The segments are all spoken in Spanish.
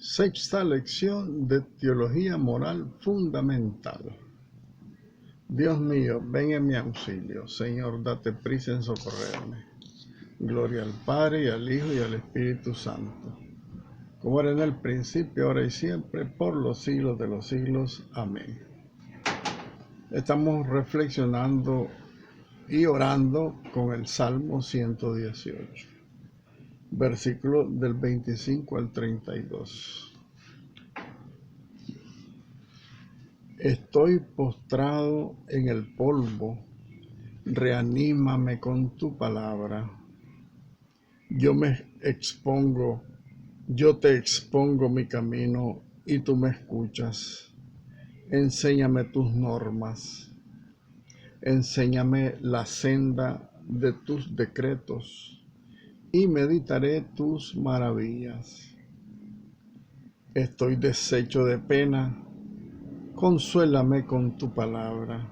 Sexta lección de Teología Moral Fundamental. Dios mío, ven en mi auxilio. Señor, date prisa en socorrerme. Gloria al Padre, y al Hijo, y al Espíritu Santo, como era en el principio, ahora y siempre, por los siglos de los siglos. Amén. Estamos reflexionando y orando con el Salmo 118, versículo del 25 al 32. Estoy postrado en el polvo, reanímame con tu palabra. Yo te expongo mi camino y tú me escuchas. Enséñame tus normas, enséñame la senda de tus decretos y meditaré tus maravillas. Estoy deshecho de pena, consuélame con tu palabra.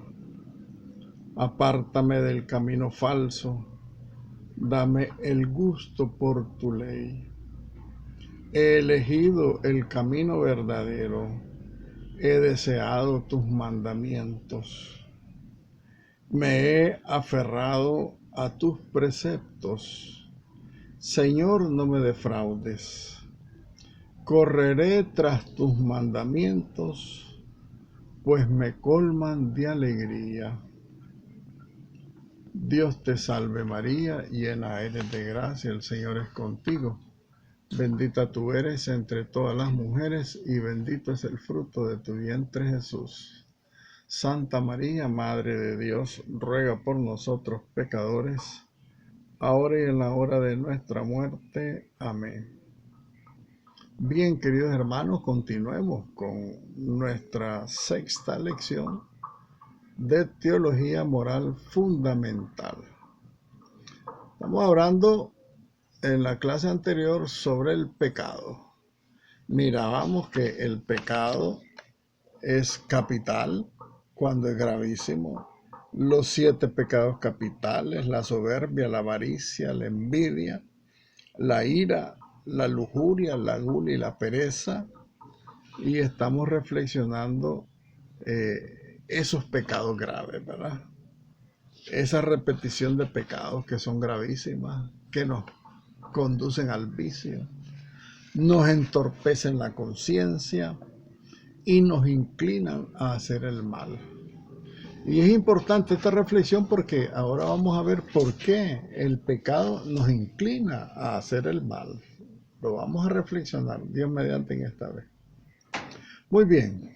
Apártame del camino falso, dame el gusto por tu ley. He elegido el camino verdadero, he deseado tus mandamientos. Me he aferrado a tus preceptos. Señor, no me defraudes. Correré tras tus mandamientos, pues me colman de alegría. Dios te salve María, llena eres de gracia, el Señor es contigo. Bendita tú eres entre todas las mujeres y bendito es el fruto de tu vientre Jesús. Santa María, Madre de Dios, ruega por nosotros pecadores, ahora y en la hora de nuestra muerte. Amén. Bien, queridos hermanos, continuemos con nuestra sexta lección de Teología Moral Fundamental. Estamos hablando en la clase anterior sobre el pecado. Mirábamos que el pecado es capital cuando es gravísimo. Los 7 pecados capitales: la soberbia, la avaricia, la envidia, la ira, la lujuria, la gula y la pereza. Y estamos reflexionando esos pecados graves, ¿verdad? Esa repetición de pecados que son gravísimas, que nos conducen al vicio, nos entorpecen la conciencia y nos inclinan a hacer el mal. Y es importante esta reflexión porque ahora vamos a ver por qué el pecado nos inclina a hacer el mal. Lo vamos a reflexionar, Dios mediante, en esta vez. Muy bien.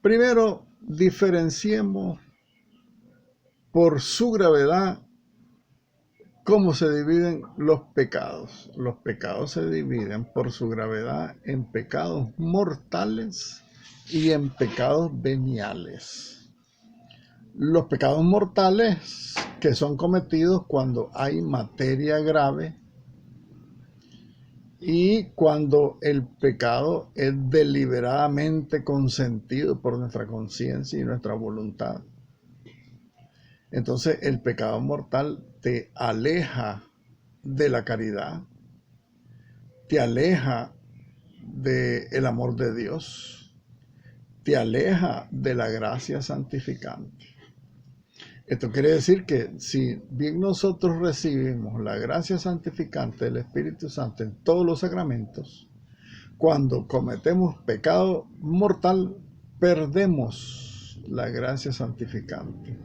Primero, diferenciemos por su gravedad cómo se dividen los pecados. Los pecados se dividen por su gravedad en pecados mortales y en pecados veniales. Los pecados mortales, que son cometidos cuando hay materia grave y cuando el pecado es deliberadamente consentido por nuestra conciencia y nuestra voluntad. Entonces el pecado mortal te aleja de la caridad, te aleja del amor de Dios, te aleja de la gracia santificante. Esto quiere decir que si bien nosotros recibimos la gracia santificante del Espíritu Santo en todos los sacramentos, cuando cometemos pecado mortal, perdemos la gracia santificante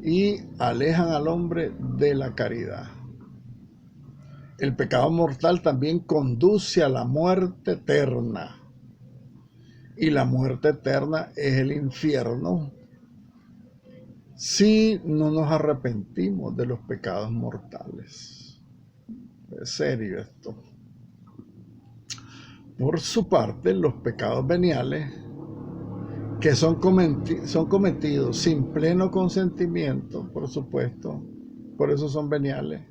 y alejan al hombre de la caridad. El pecado mortal también conduce a la muerte eterna. Y la muerte eterna es el infierno si no nos arrepentimos de los pecados mortales. Es serio esto. Por su parte, los pecados veniales, que son cometidos sin pleno consentimiento, por supuesto, por eso son veniales,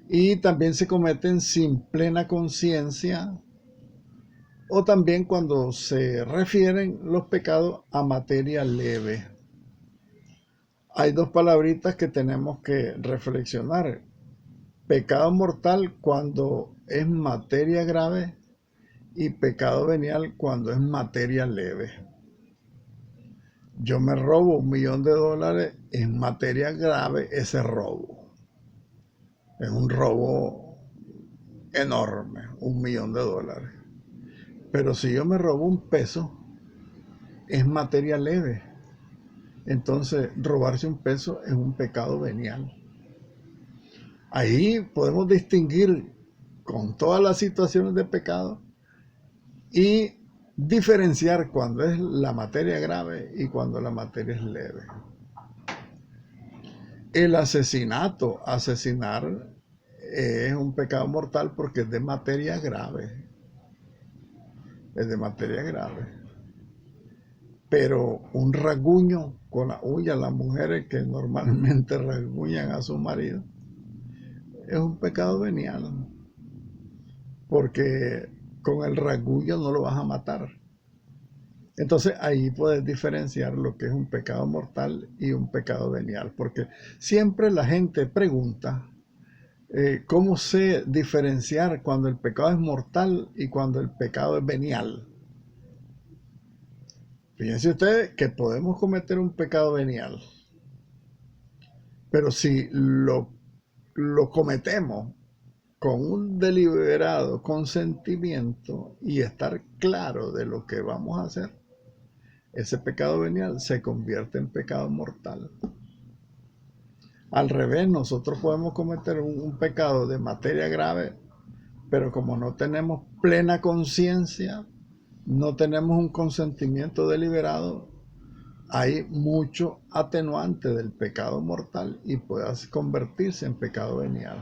y también se cometen sin plena conciencia, o también cuando se refieren los pecados a materia leve. Hay 2 palabritas que tenemos que reflexionar. Pecado mortal cuando es materia grave y pecado venial cuando es materia leve. Yo me robo $1.000.000, es materia grave ese robo. Es un robo enorme, $1.000.000. Pero si yo me robo $1, es materia leve. Entonces, robarse $1 es un pecado venial. Ahí podemos distinguir con todas las situaciones de pecado y diferenciar cuando es la materia grave y cuando la materia es leve. El asesinato, asesinar, es un pecado mortal porque es de materia grave. Es de materia grave. Pero un rasguño con la uña, las mujeres que normalmente rasguñan a su marido, es un pecado venial. Porque con el rasguño no lo vas a matar. Entonces ahí puedes diferenciar lo que es un pecado mortal y un pecado venial, porque siempre la gente pregunta cómo sé diferenciar cuando el pecado es mortal y cuando el pecado es venial. Fíjense ustedes que podemos cometer un pecado venial, pero si lo cometemos con un deliberado consentimiento y estar claro de lo que vamos a hacer, ese pecado venial se convierte en pecado mortal. Al revés, nosotros podemos cometer un pecado de materia grave, pero como no tenemos plena conciencia, no tenemos un consentimiento deliberado, hay mucho atenuante del pecado mortal y puede convertirse en pecado venial.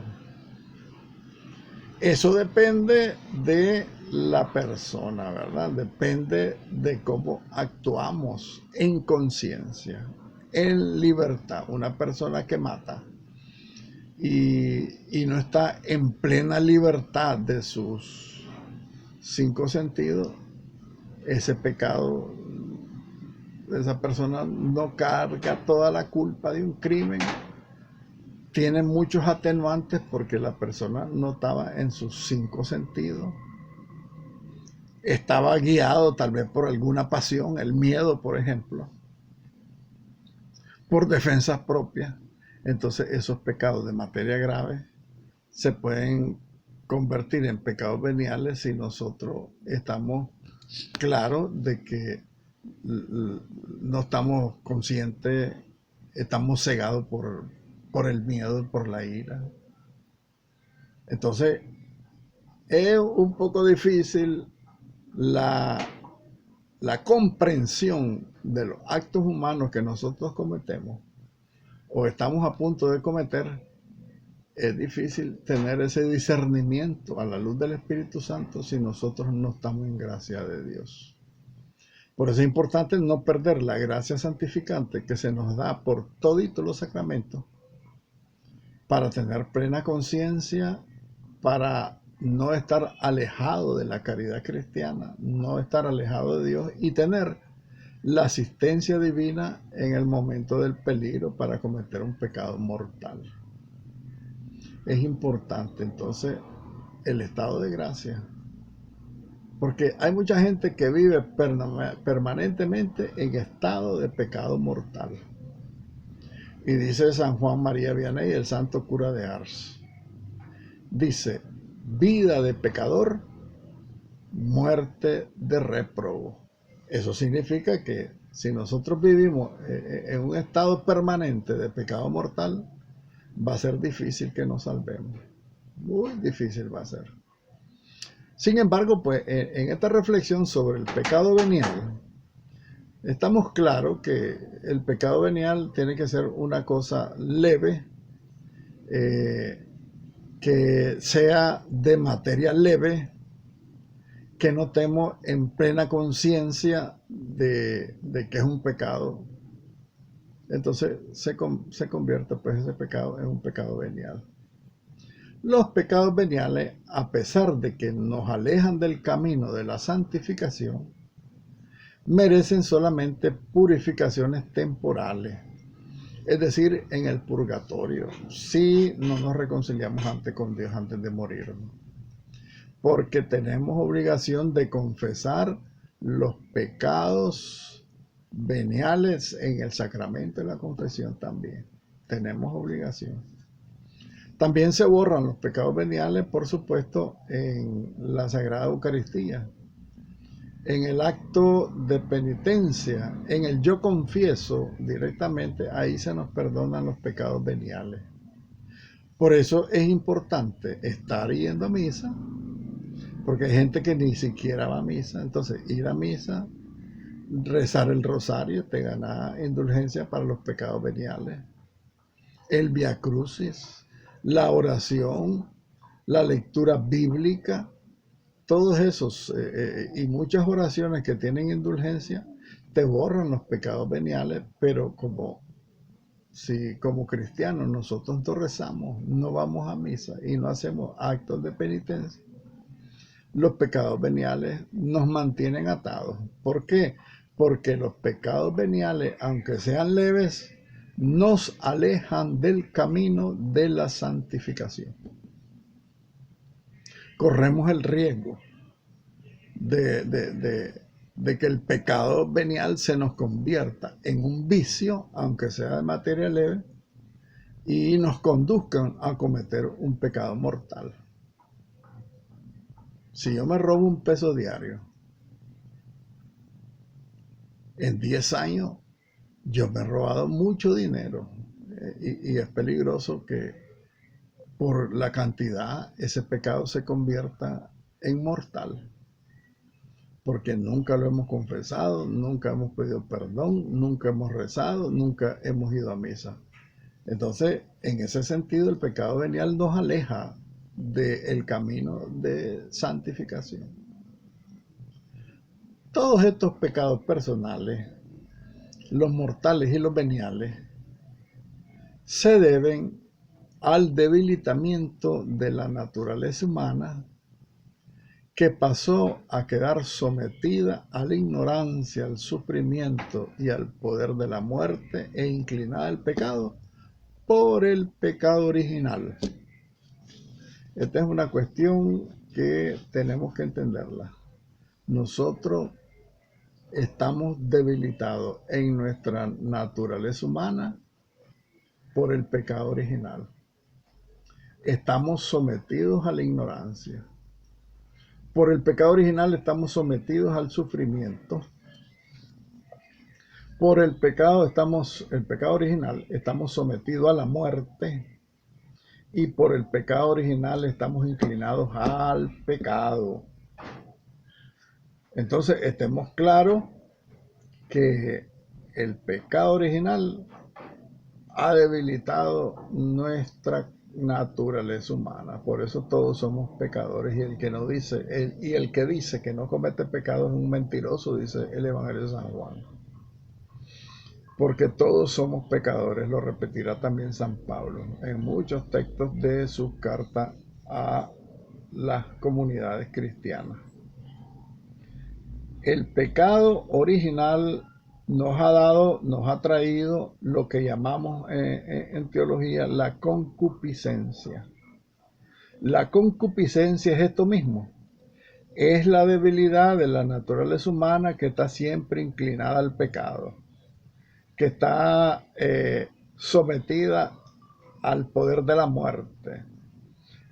Eso depende de la persona, ¿verdad? Depende de cómo actuamos en conciencia, en libertad. Una persona que mata y no está en plena libertad de sus 5 sentidos, ese pecado, esa persona no carga toda la culpa de un crimen. Tiene muchos atenuantes porque la persona no estaba en sus 5 sentidos. Estaba guiado tal vez por alguna pasión, el miedo, por ejemplo, por defensas propias. Entonces esos pecados de materia grave se pueden convertir en pecados veniales si nosotros estamos claros de que no estamos conscientes, estamos cegados por el miedo, por la ira. Entonces es un poco difícil la comprensión de los actos humanos que nosotros cometemos o estamos a punto de cometer. Es difícil tener ese discernimiento a la luz del Espíritu Santo si nosotros no estamos en gracia de Dios. Por eso es importante no perder la gracia santificante que se nos da por toditos los sacramentos para tener plena conciencia, para no estar alejado de la caridad cristiana, no estar alejado de Dios y tener la asistencia divina en el momento del peligro para cometer un pecado mortal. Es importante entonces el estado de gracia, porque hay mucha gente que vive permanentemente en estado de pecado mortal. Y dice San Juan María Vianney, el santo cura de Ars, dice: vida de pecador, muerte de réprobo. Eso significa que si nosotros vivimos en un estado permanente de pecado mortal, va a ser difícil que nos salvemos. Muy difícil va a ser. Sin embargo, pues en esta reflexión sobre el pecado venial, estamos claros que el pecado venial tiene que ser una cosa leve, que sea de materia leve, que no estemos en plena conciencia de que es un pecado. Entonces se convierte pues ese pecado en un pecado venial. Los pecados veniales, a pesar de que nos alejan del camino de la santificación, merecen solamente purificaciones temporales, es decir, en el purgatorio, si no nos reconciliamos antes con Dios antes de morir. porque tenemos obligación de confesar los pecados veniales en el sacramento de la confesión también. Tenemos obligación. También se borran los pecados veniales, por supuesto, en la Sagrada Eucaristía. En el acto de penitencia, en el yo confieso directamente, ahí se nos perdonan los pecados veniales. Por eso es importante estar yendo a misa, porque hay gente que ni siquiera va a misa. Entonces, ir a misa, rezar el rosario, te gana indulgencia para los pecados veniales. El Vía Crucis, la oración, la lectura bíblica, todos esos y muchas oraciones que tienen indulgencia te borran los pecados veniales, pero si como cristianos nosotros no rezamos, no vamos a misa y no hacemos actos de penitencia, los pecados veniales nos mantienen atados. ¿Por qué? Porque los pecados veniales, aunque sean leves, nos alejan del camino de la santificación. Corremos el riesgo de que el pecado venial se nos convierta en un vicio, aunque sea de materia leve, y nos conduzcan a cometer un pecado mortal. Si yo me robo un peso diario, en 10 años yo me he robado mucho dinero, y es peligroso que por la cantidad ese pecado se convierta en mortal, porque nunca lo hemos confesado, nunca hemos pedido perdón, nunca hemos rezado, nunca hemos ido a misa. Entonces, en ese sentido, el pecado venial nos aleja del camino de santificación. Todos estos pecados personales, los mortales y los veniales, se deben al debilitamiento de la naturaleza humana, que pasó a quedar sometida a la ignorancia, al sufrimiento y al poder de la muerte, e inclinada al pecado por el pecado original. Esta es una cuestión que tenemos que entenderla. Nosotros estamos debilitados en nuestra naturaleza humana por el pecado original. Estamos sometidos a la ignorancia. Por el pecado original estamos sometidos al sufrimiento. Por el pecado original estamos sometidos a la muerte. Y por el pecado original estamos inclinados al pecado. Entonces, estemos claros que el pecado original ha debilitado nuestra naturaleza humana. Por eso todos somos pecadores, y el que dice que no comete pecado es un mentiroso, dice el Evangelio de San Juan. Porque todos somos pecadores, lo repetirá también San Pablo en muchos textos de sus cartas a las comunidades cristianas. El pecado original nos ha traído lo que llamamos en teología la concupiscencia. La concupiscencia es esto mismo. Es la debilidad de la naturaleza humana que está siempre inclinada al pecado, que está sometida al poder de la muerte,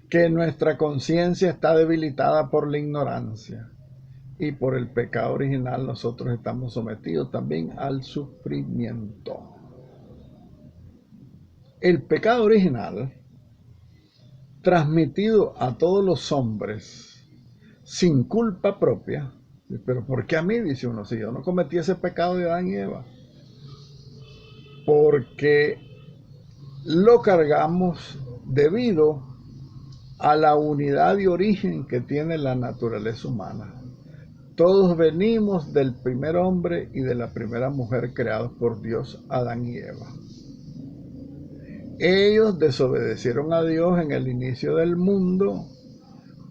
que nuestra conciencia está debilitada por la ignorancia. Y por el pecado original nosotros estamos sometidos también al sufrimiento. El pecado original, transmitido a todos los hombres sin culpa propia, pero ¿por qué a mí? Dice uno, si yo no cometí ese pecado de Adán y Eva. Porque lo cargamos debido a la unidad de origen que tiene la naturaleza humana. Todos venimos del primer hombre y de la primera mujer creados por Dios, Adán y Eva. Ellos desobedecieron a Dios en el inicio del mundo,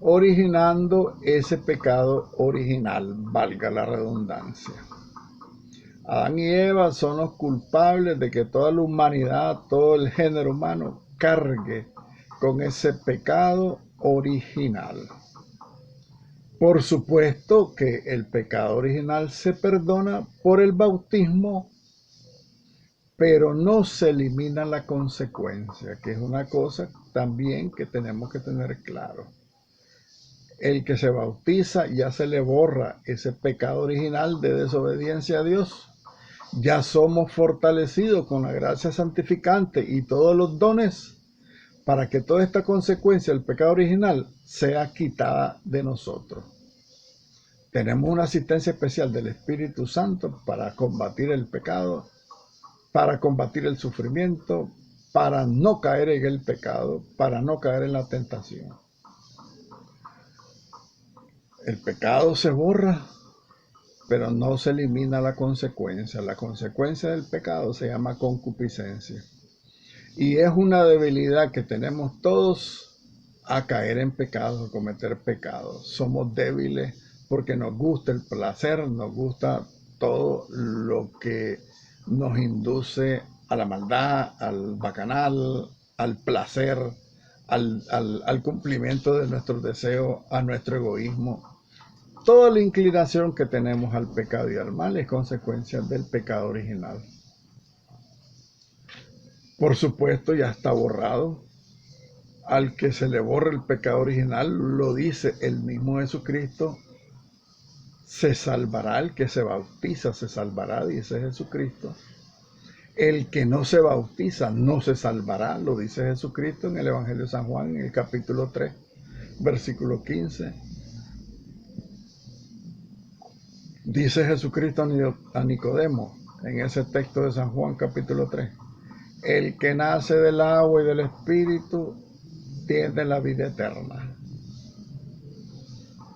originando ese pecado original, valga la redundancia. Adán y Eva son los culpables de que toda la humanidad, todo el género humano, cargue con ese pecado original. Por supuesto que el pecado original se perdona por el bautismo, pero no se elimina la consecuencia, que es una cosa también que tenemos que tener claro. El que se bautiza ya se le borra ese pecado original de desobediencia a Dios. Ya somos fortalecidos con la gracia santificante y todos los dones para que toda esta consecuencia del pecado original sea quitada de nosotros. Tenemos una asistencia especial del Espíritu Santo para combatir el pecado, para combatir el sufrimiento, para no caer en el pecado, para no caer en la tentación. El pecado se borra, pero no se elimina la consecuencia. La consecuencia del pecado se llama concupiscencia. Y es una debilidad que tenemos todos a caer en pecado, a cometer pecados. Somos débiles porque nos gusta el placer, nos gusta todo lo que nos induce a la maldad, al bacanal, al placer, al cumplimiento de nuestros deseos, a nuestro egoísmo. Toda la inclinación que tenemos al pecado y al mal es consecuencia del pecado original. Por supuesto, ya está borrado. Al que se le borra el pecado original, lo dice el mismo Jesucristo, se salvará. El que se bautiza se salvará, dice Jesucristo. El que no se bautiza no se salvará, lo dice Jesucristo en el Evangelio de San Juan, en el capítulo 3, versículo 15. Dice Jesucristo a Nicodemo, en ese texto de San Juan, capítulo 3, el que nace del agua y del Espíritu tiene la vida eterna.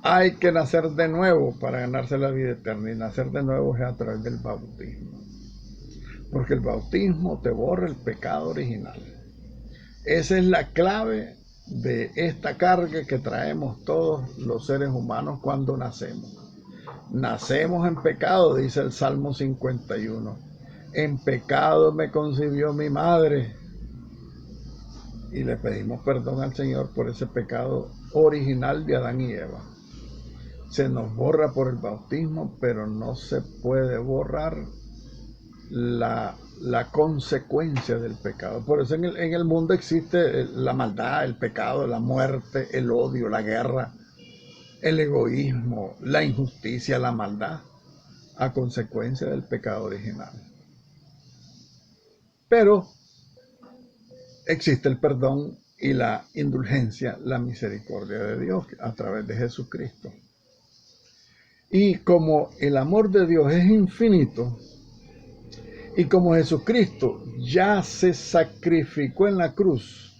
Hay que nacer de nuevo para ganarse la vida eterna, y nacer de nuevo es a través del bautismo. Porque el bautismo te borra el pecado original. Esa es la clave de esta carga que traemos todos los seres humanos cuando nacemos. Nacemos en pecado, dice el Salmo 51. En pecado me concibió mi madre. Y le pedimos perdón al Señor por ese pecado original de Adán y Eva. Se nos borra por el bautismo, pero no se puede borrar la consecuencia del pecado. Por eso en el mundo existe la maldad, el pecado, la muerte, el odio, la guerra, el egoísmo, la injusticia, la maldad, a consecuencia del pecado original. Pero existe el perdón y la indulgencia, la misericordia de Dios a través de Jesucristo. Y como el amor de Dios es infinito, y como Jesucristo ya se sacrificó en la cruz,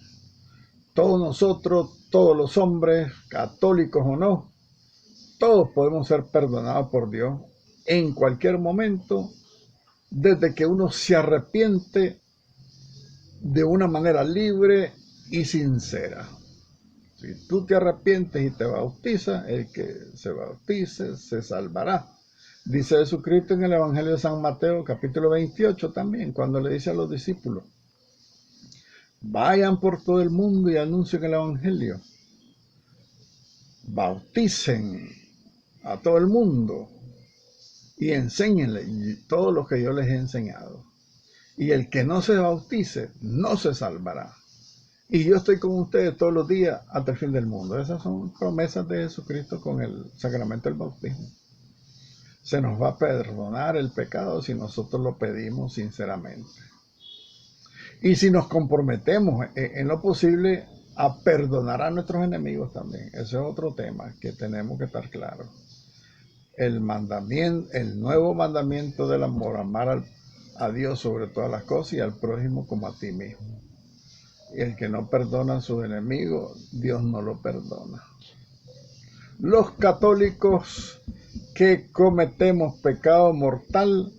todos nosotros, todos los hombres, católicos o no, todos podemos ser perdonados por Dios en cualquier momento, desde que uno se arrepiente de una manera libre y sincera. Si tú te arrepientes y te bautizas, el que se bautice se salvará. Dice Jesucristo en el Evangelio de San Mateo, capítulo 28 también, cuando le dice a los discípulos, vayan por todo el mundo y anuncien el Evangelio. Bauticen a todo el mundo y enséñenle todo lo que yo les he enseñado. Y el que no se bautice no se salvará. Y yo estoy con ustedes todos los días hasta el fin del mundo. Esas son promesas de Jesucristo con el sacramento del bautismo. Se nos va a perdonar el pecado si nosotros lo pedimos sinceramente. Y si nos comprometemos en lo posible a perdonar a nuestros enemigos también. Ese es otro tema que tenemos que estar claros. El nuevo mandamiento del amor, amar a Dios sobre todas las cosas y al prójimo como a ti mismo. Y el que no perdona a sus enemigos, Dios no lo perdona. Los católicos que cometemos pecado mortal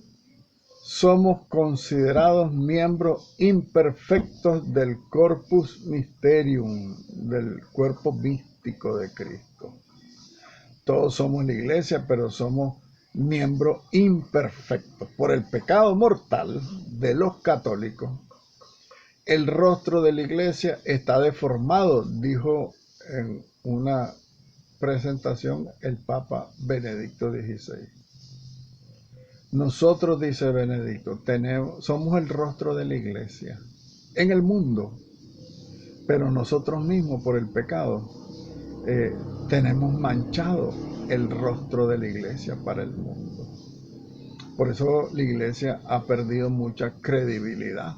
somos considerados miembros imperfectos del corpus mysterium, del cuerpo místico de Cristo. Todos somos la iglesia, pero somos miembros imperfectos. Por el pecado mortal de los católicos, el rostro de la iglesia está deformado, dijo en una presentación el Papa Benedicto XVI. Nosotros, dice Benedicto, somos el rostro de la iglesia en el mundo, pero nosotros mismos por el pecado tenemos manchado el rostro de la iglesia para el mundo. Por eso la iglesia ha perdido mucha credibilidad.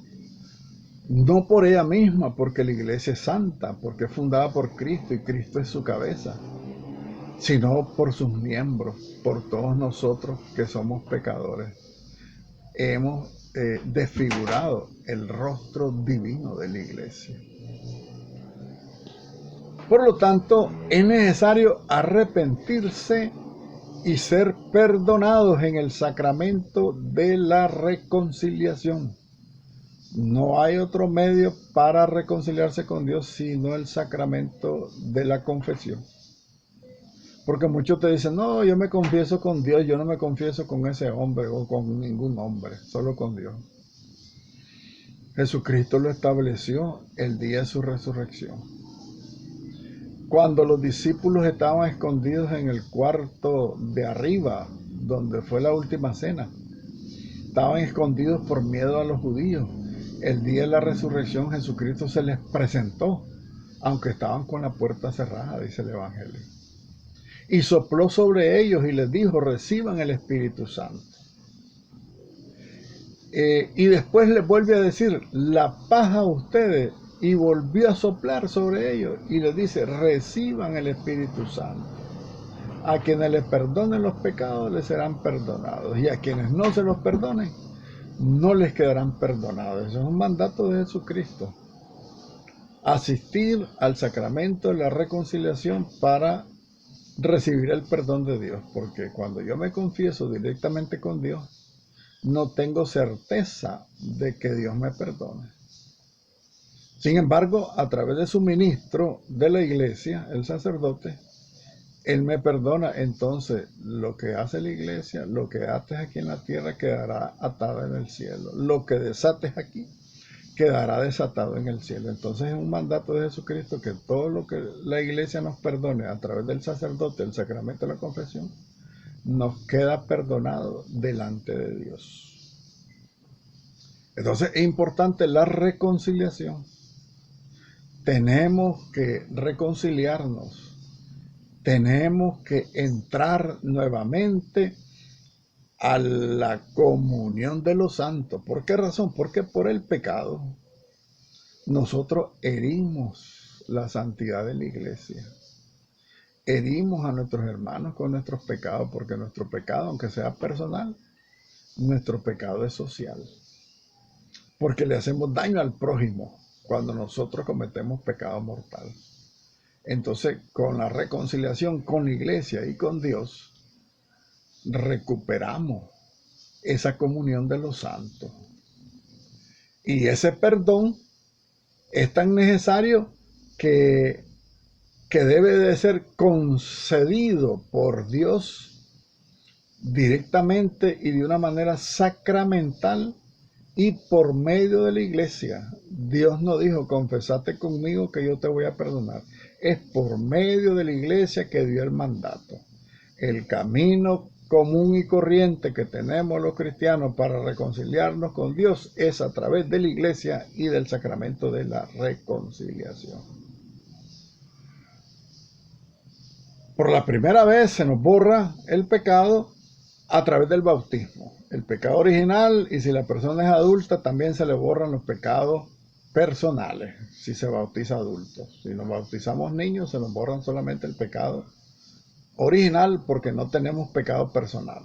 No por ella misma, porque la iglesia es santa, porque es fundada por Cristo y Cristo es su cabeza, sino por sus miembros, por todos nosotros que somos pecadores. Hemos desfigurado el rostro divino de la iglesia. Por lo tanto, es necesario arrepentirse y ser perdonados en el sacramento de la reconciliación. No hay otro medio para reconciliarse con Dios sino el sacramento de la confesión. Porque muchos te dicen, no, yo me confieso con Dios, yo no me confieso con ese hombre o con ningún hombre, solo con Dios. Jesucristo lo estableció el día de su resurrección. Cuando los discípulos estaban escondidos en el cuarto de arriba, donde fue la última cena, estaban escondidos por miedo a los judíos. El día de la resurrección Jesucristo se les presentó, aunque estaban con la puerta cerrada, dice el Evangelio. Y sopló sobre ellos y les dijo, reciban el Espíritu Santo. Y después les vuelve a decir, la paz a ustedes. Y volvió a soplar sobre ellos y les dice, reciban el Espíritu Santo. A quienes les perdonen los pecados les serán perdonados. Y a quienes no se los perdonen, no les quedarán perdonados. Eso es un mandato de Jesucristo. Asistir al sacramento de la reconciliación para recibir el perdón de Dios. Porque cuando yo me confieso directamente con Dios, no tengo certeza de que Dios me perdone. Sin embargo, a través de su ministro de la iglesia, el sacerdote, él me perdona. Entonces, lo que hace la iglesia, lo que ates aquí en la tierra, quedará atado en el cielo. Lo que desates aquí, quedará desatado en el cielo. Entonces, es un mandato de Jesucristo que todo lo que la iglesia nos perdone a través del sacerdote, el sacramento de la confesión, nos queda perdonado delante de Dios. Entonces, es importante la reconciliación. Tenemos que reconciliarnos, tenemos que entrar nuevamente a la comunión de los santos. ¿Por qué razón? Porque por el pecado nosotros herimos la santidad de la iglesia. Herimos a nuestros hermanos con nuestros pecados, porque nuestro pecado, aunque sea personal, nuestro pecado es social. Porque le hacemos daño al prójimo cuando nosotros cometemos pecado mortal. Entonces, con la reconciliación con la iglesia y con Dios, recuperamos esa comunión de los santos. Y ese perdón es tan necesario que debe de ser concedido por Dios directamente y de una manera sacramental y por medio de la iglesia. Dios no dijo, confesate conmigo que yo te voy a perdonar. Es por medio de la iglesia que dio el mandato. El camino común y corriente que tenemos los cristianos para reconciliarnos con Dios es a través de la iglesia y del sacramento de la reconciliación. Por la primera vez se nos borra el pecado a través del bautismo. El pecado original, y si la persona es adulta, también se le borran los pecados personales, si se bautiza adulto. Si nos bautizamos niños, se nos borran solamente el pecado original, porque no tenemos pecado personal.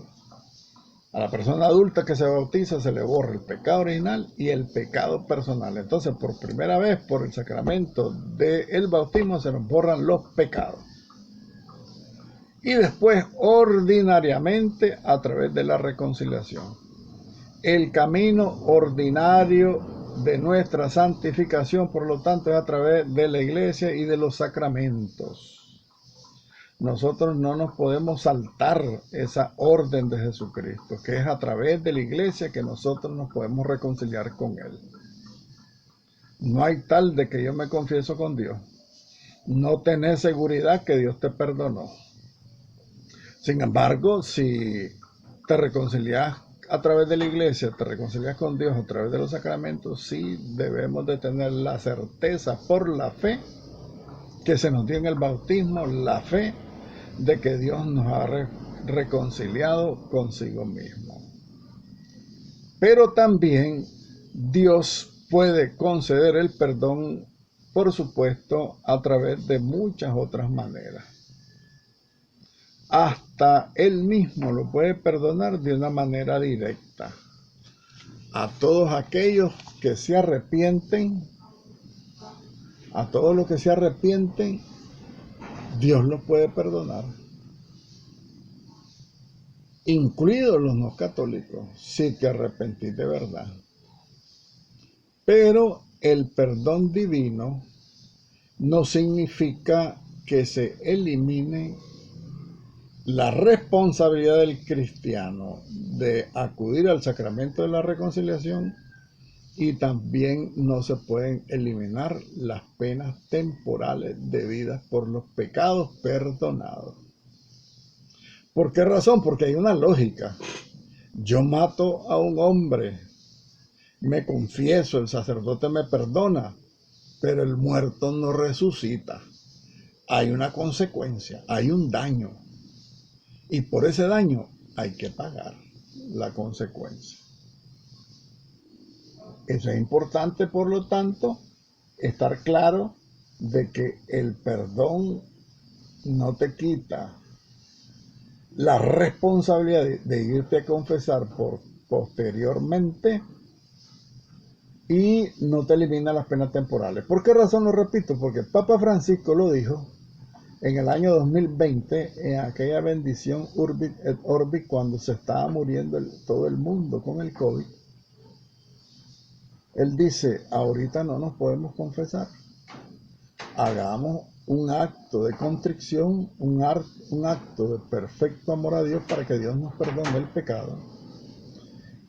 A la persona adulta que se bautiza se le borra el pecado original y el pecado personal. Entonces, por primera vez, por el sacramento del bautismo, se nos borran los pecados. Y después, ordinariamente, a través de la reconciliación. El camino ordinario de nuestra santificación, por lo tanto, es a través de la iglesia y de los sacramentos. Nosotros no nos podemos saltar esa orden de Jesucristo, que es a través de la iglesia que nosotros nos podemos reconciliar con Él. No hay tal de que yo me confieso con Dios no tenés seguridad que Dios te perdonó. Sin embargo, si te reconcilias a través de la iglesia, te reconcilias con Dios a través de los sacramentos, sí debemos de tener la certeza por la fe que se nos dio en el bautismo, la fe de que Dios nos ha reconciliado consigo mismo. Pero también Dios puede conceder el perdón, por supuesto, a través de muchas otras maneras. Hasta Él mismo lo puede perdonar de una manera directa. A todos aquellos que se arrepienten, a todos los que se arrepienten, Dios los puede perdonar. Incluidos los no católicos, si te arrepentís de verdad. Pero el perdón divino no significa que se elimine la responsabilidad del cristiano de acudir al sacramento de la reconciliación, y también no se pueden eliminar las penas temporales debidas por los pecados perdonados. ¿Por qué razón? Porque hay una lógica. Yo mato a un hombre, me confieso, el sacerdote me perdona, pero el muerto no resucita. Hay una consecuencia, hay un daño. Y por ese daño hay que pagar la consecuencia. Eso es importante, por lo tanto, estar claro de que el perdón no te quita la responsabilidad de irte a confesar posteriormente, y no te elimina las penas temporales. ¿Por qué razón lo repito? Porque el Papa Francisco lo dijo en el año 2020, en aquella bendición Urbi et Orbi, cuando se estaba muriendo todo el mundo con el COVID. Él dice, ahorita no nos podemos confesar. Hagamos un acto de contrición, un acto de perfecto amor a Dios para que Dios nos perdone el pecado,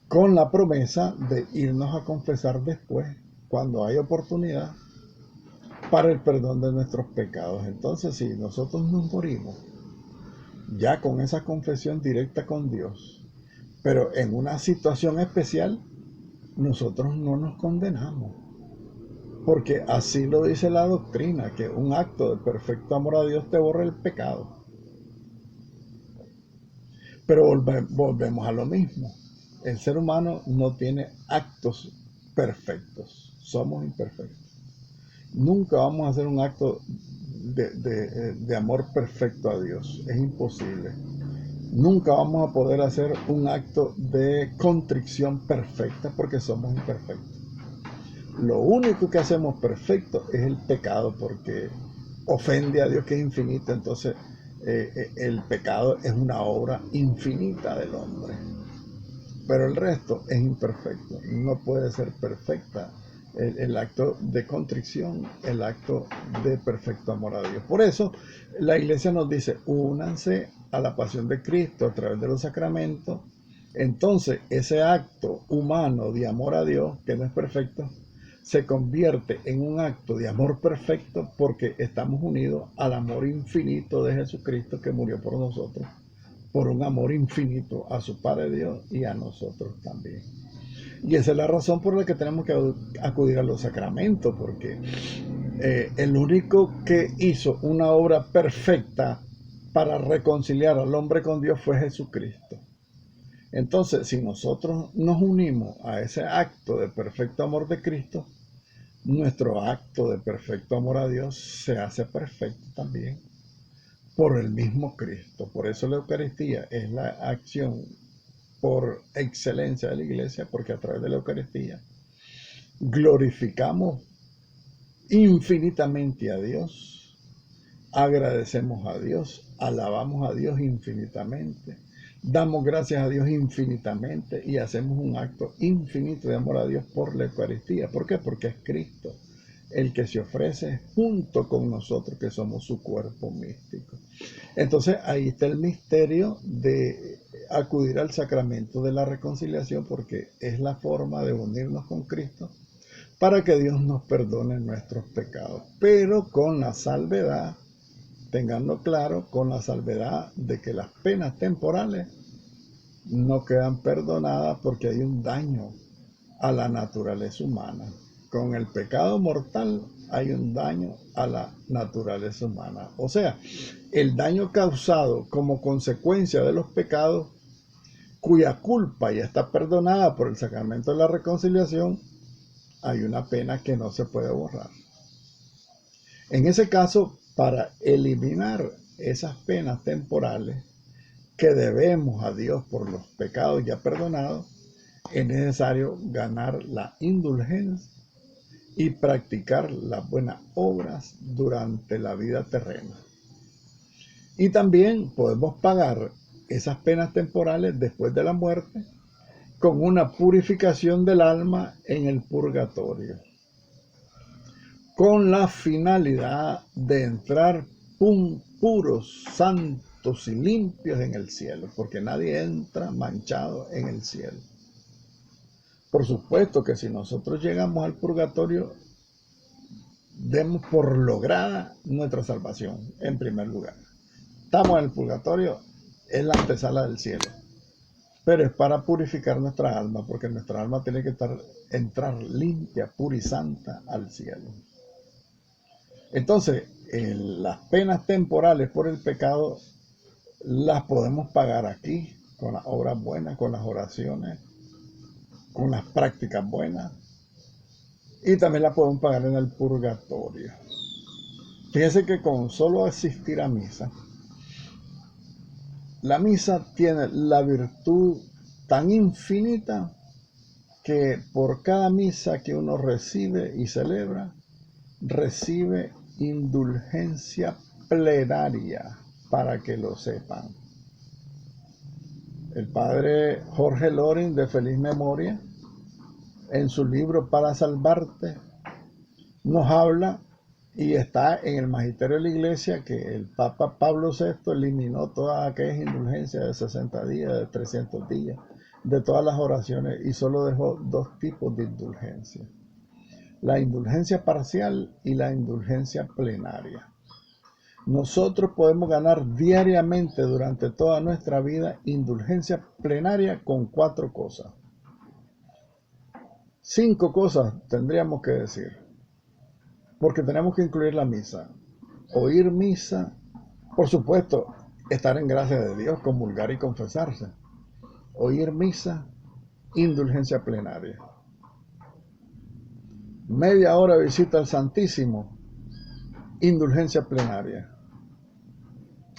con la promesa de irnos a confesar después, cuando hay oportunidad, para el perdón de nuestros pecados. Entonces, si nosotros nos morimos ya con esa confesión directa con Dios, pero en una situación especial, nosotros no nos condenamos, porque así lo dice la doctrina, que un acto de perfecto amor a Dios te borra el pecado. Pero volvemos a lo mismo. El ser humano no tiene actos perfectos, somos imperfectos. Nunca vamos a hacer un acto de amor perfecto a Dios, es imposible. Nunca vamos a poder hacer un acto de contrición perfecta porque somos imperfectos. Lo único que hacemos perfecto es el pecado, porque ofende a Dios, que es infinito. Entonces el pecado es una obra infinita del hombre, pero el resto es imperfecto. No puede ser perfecta el acto de contrición, el acto de perfecto amor a Dios. Por eso la iglesia nos dice, únanse a la pasión de Cristo a través de los sacramentos. Entonces ese acto humano de amor a Dios, que no es perfecto, se convierte en un acto de amor perfecto, porque estamos unidos al amor infinito de Jesucristo, que murió por nosotros, por un amor infinito a su Padre Dios y a nosotros también. Y esa es la razón por la que tenemos que acudir a los sacramentos, porque el único que hizo una obra perfecta para reconciliar al hombre con Dios fue Jesucristo. Entonces, si nosotros nos unimos a ese acto de perfecto amor de Cristo, nuestro acto de perfecto amor a Dios se hace perfecto también por el mismo Cristo. Por eso la Eucaristía es la acción por excelencia de la iglesia, porque a través de la Eucaristía glorificamos infinitamente a Dios, agradecemos a Dios, alabamos a Dios infinitamente, damos gracias a Dios infinitamente y hacemos un acto infinito de amor a Dios por la Eucaristía. ¿Por qué? Porque es Cristo el que se ofrece junto con nosotros, que somos su cuerpo místico. Entonces ahí está el misterio de acudir al sacramento de la reconciliación, porque es la forma de unirnos con Cristo para que Dios nos perdone nuestros pecados, pero con la salvedad, tengando claro, con la salvedad de que las penas temporales no quedan perdonadas porque hay un daño a la naturaleza humana. Con el pecado mortal hay un daño a la naturaleza humana. O sea, el daño causado como consecuencia de los pecados, cuya culpa ya está perdonada por el sacramento de la reconciliación, hay una pena que no se puede borrar. En ese caso, para eliminar esas penas temporales que debemos a Dios por los pecados ya perdonados, es necesario ganar la indulgencia y practicar las buenas obras durante la vida terrena. Y también podemos pagar esas penas temporales después de la muerte con una purificación del alma en el purgatorio, con la finalidad de entrar puros, santos y limpios en el cielo, porque nadie entra manchado en el cielo. Por supuesto que si nosotros llegamos al purgatorio, demos por lograda nuestra salvación, en primer lugar. Estamos en el purgatorio, es la antesala del cielo, pero es para purificar nuestra alma, porque nuestra alma tiene que entrar limpia, pura y santa al cielo. Entonces, las penas temporales por el pecado las podemos pagar aquí, con las obras buenas, con las oraciones, con las prácticas buenas, y también las podemos pagar en el purgatorio. Fíjense que con solo asistir a misa, la misa tiene la virtud tan infinita que por cada misa que uno recibe y celebra, recibe indulgencia plenaria, para que lo sepan. El padre Jorge Loring, de feliz memoria, en su libro Para Salvarte, nos habla, y está en el Magisterio de la Iglesia, que el Papa Pablo VI eliminó todas aquellas indulgencias de 60 días, de 300 días, de todas las oraciones, y solo dejó dos tipos de indulgencia: la indulgencia parcial y la indulgencia plenaria. Nosotros podemos ganar diariamente durante toda nuestra vida indulgencia plenaria con 4 cosas. 5 cosas tendríamos que decir, porque tenemos que incluir la misa. Oír misa, por supuesto, estar en gracia de Dios, comulgar y confesarse. Oír misa, indulgencia plenaria. Media hora visita al Santísimo, indulgencia plenaria.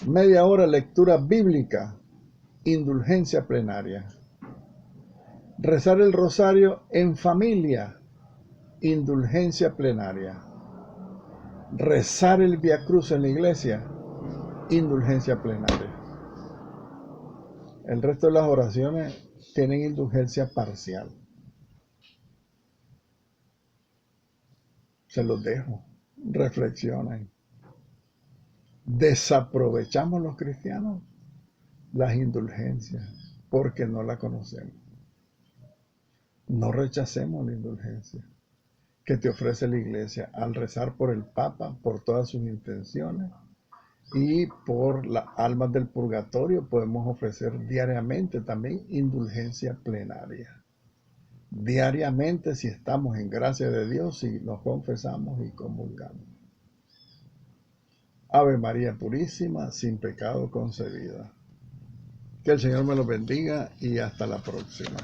Media hora lectura bíblica, indulgencia plenaria. Rezar el rosario en familia, indulgencia plenaria. Rezar el Vía Cruz en la iglesia, indulgencia plenaria. El resto de las oraciones tienen indulgencia parcial. Se los dejo, reflexionen. Desaprovechamos los cristianos las indulgencias porque no la conocemos. No rechacemos la indulgencia que te ofrece la iglesia al rezar por el Papa, por todas sus intenciones, y por las almas del purgatorio. Podemos ofrecer diariamente también indulgencia plenaria. Diariamente, si estamos en gracia de Dios, si nos confesamos y comulgamos. Ave María Purísima, sin pecado concebida. Que el Señor me los bendiga y hasta la próxima.